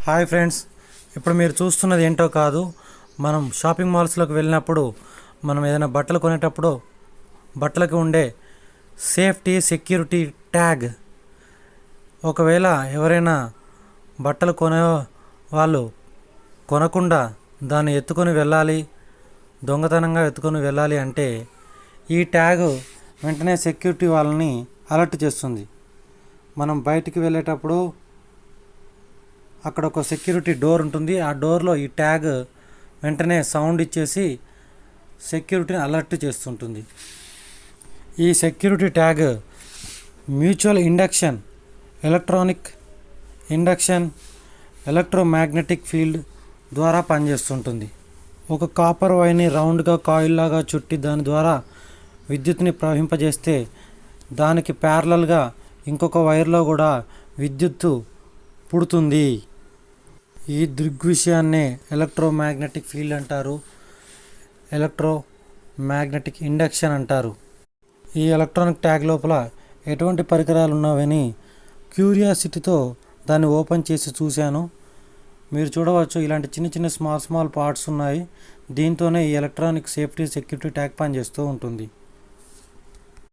Hi friends, ఇప్పుడు మీరు చూస్తున్నది ఏంటో కాదు. మనం షాపింగ్ మాల్స్లోకి వెళ్ళినప్పుడు మనం ఏదైనా బట్టలు కొనేటప్పుడు బట్టలకు ఉండే సేఫ్టీ సెక్యూరిటీ ట్యాగ్. ఒకవేళ ఎవరైనా బట్టలు కొనే వాళ్ళు కొనకుండా దాన్ని ఎత్తుకొని వెళ్ళాలి, దొంగతనంగా ఎత్తుకొని వెళ్ళాలి అంటే ఈ ట్యాగ్ వెంటనే సెక్యూరిటీ వాళ్ళని అలర్ట్ చేస్తుంది. మనం బయటికి వెళ్ళేటప్పుడు అక్కడ ఒక సెక్యూరిటీ డోర్ ఉంటుంది. ఆ డోర్లో ఈ ట్యాగ్ వెంటనే సౌండ్ ఇచ్చేసి సెక్యూరిటీని అలర్ట్ చేస్తుంటుంది. ఈ security tag mutual induction, electronic induction, electromagnetic field ద్వారా పనిచేస్తుంటుంది. ఒక కాపర్ వైర్ని రౌండ్గా కాయిల్ లాగా చుట్టి దాని ద్వారా విద్యుత్ని ప్రవహింపజేస్తే దానికి ప్యారలల్గా ఇంకొక వైర్లో కూడా విద్యుత్తు పుడుతుంది. ఈ దృగ్విషయాన్నే ఎలక్ట్రోమాగ్నెటిక్ ఫీల్డ్ అంటారు, ఎలక్ట్రోమాగ్నెటిక్ ఇండక్షన్ అంటారు. ఈ ఎలక్ట్రానిక్ ట్యాగ్ లోపల ఎటువంటి పరికరాలు ఉన్నావని క్యూరియాసిటీతో దాన్ని ఓపెన్ చేసి చూశాను. మీరు చూడవచ్చు, ఇలాంటి చిన్న చిన్న స్మాల్ పార్ట్స్ ఉన్నాయి. దీంతోనే ఈ ఎలక్ట్రానిక్ సేఫ్టీ సెక్యూరిటీ ట్యాగ్ పనిచేస్తూ ఉంటుంది.